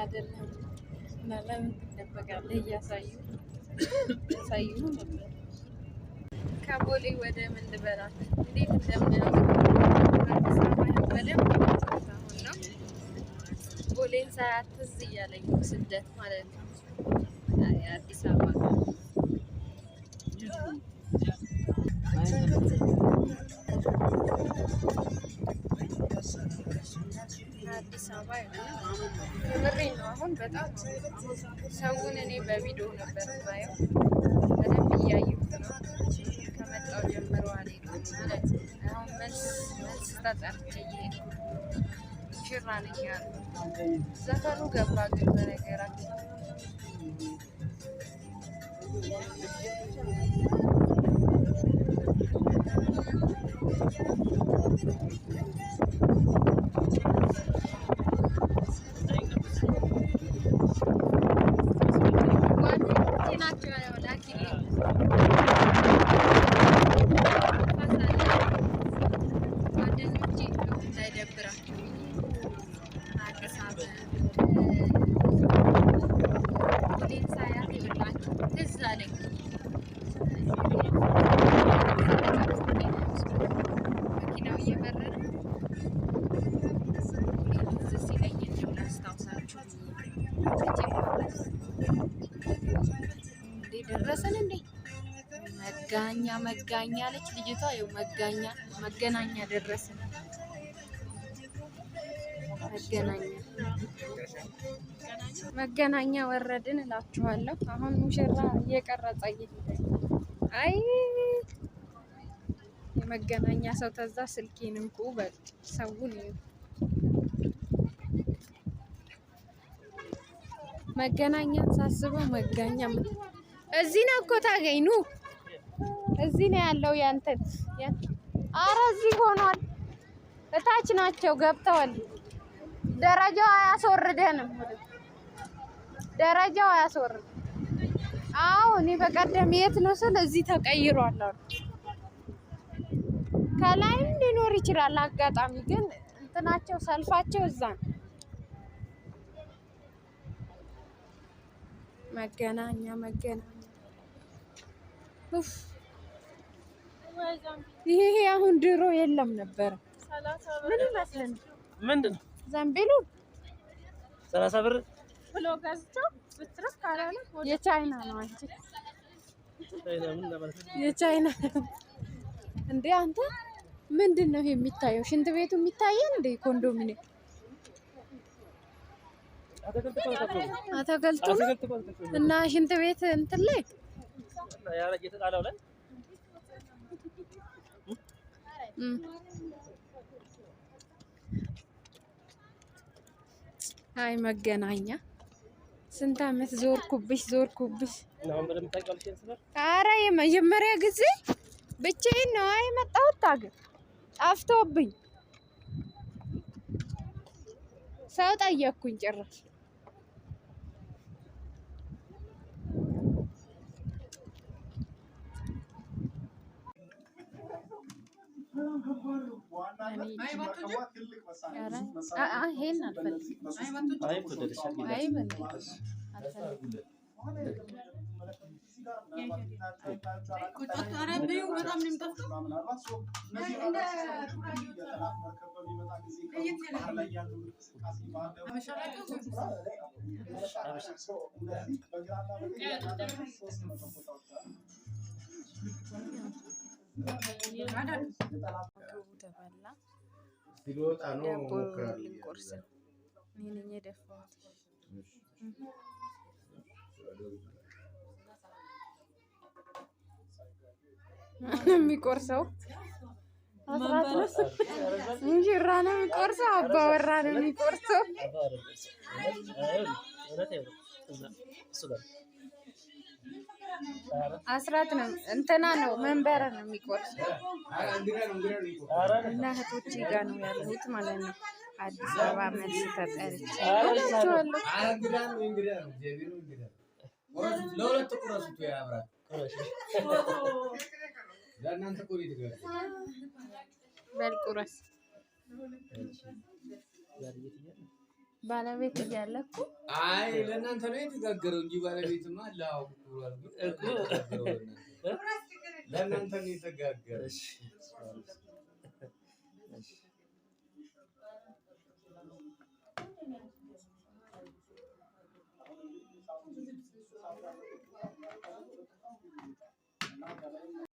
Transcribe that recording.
አይደለም ለምን ትደበቃለህ? እያሳዩ ነበር። ከቦሌ ወደ ምን ልበላት እንዴት እንደምናምን አዲስ አበባ በደንብ አሁን ነው ቦሌን ሳያት ትዝ እያለኝ ስደት ማለት ነው። አዲስ አበባ አዲስ አበባ ምሬ ነው። አሁን በጣም ሰውን እኔ በቪዲዮ ነበር ማየው በደንብ እያየሁት ነው። ከመጣው ጀምሮ አልሄድኩም ማለት አሁን መልስ ተጠርቼ እየሄድኩ ሽራ ነኝ ያሉ ዘፈኑ ገባ ግን በነገራችን ደረሰን እንዴ? መጋኛ አለች ልጅቷ። ይኸው መገናኛ ደረሰን። መገናኛ ወረድን እላችኋለሁ። አሁን ሙሽራ እየቀረጸ ይሄዳል። አይ የመገናኛ ሰው ተዛ ስልኬን እንቁ በል ሰውን መገናኛን ሳስበው መጋኛ እዚህ ነው እኮ ታገኙ። እዚህ ነው ያለው ያንተን። አረ እዚህ ሆኗል። እታች ናቸው ገብተዋል። ደረጃው አያስወርደንም። ደረጃው አያስወርድ። አዎ እኔ በቀደም የት ነው ስል እዚህ ተቀይሯል አሉ። ከላይም ሊኖር ይችላል አጋጣሚ፣ ግን እንትናቸው ሰልፋቸው እዛ ነው። መገናኛ ይሄ አሁን ድሮ የለም ነበር። ምን ይመስልን? ምንድን ነው ዘንቢሉ 30 ብር ብሎ ገዝተው ብትረስ ካላለ የቻይና ነው። አንቺ የቻይና እንዴ? አንተ ምንድን ነው ይሄ የሚታየው? ሽንት ቤቱ የሚታየን እንዴ? ኮንዶሚኒየም አተገልጡ እና ሽንት ቤት እንትን ላይ አይ መገናኛ ስንት ዓመት ዞርኩብሽ። ኧረ የመጀመሪያ ጊዜ ብቻዬን ነው የመጣሁት። ታገር ጠፍቶብኝ ሰው ጠየቅኩኝ ጭራሽ። የሚቆርሰው ሙሽራ ነው የሚቆርሰው፣ አባወራ ነው የሚቆርሰው። አስራት ነው እንትና ነው መንበረ ነው የሚቆርሰው። እና እህቶቼ ጋር ነው ያለሁት ማለት ነው። አዲስ አበባ መልስ ተጠርቼ ለእናንተ ቆሪ ትገር በልቁረስ ባለቤት እያለ እኮ አይ ለእናንተ ነው የተጋገረው እንጂ ባለቤትማ አላው ብሏል እኮ ለእናንተ ነው የተጋገረው።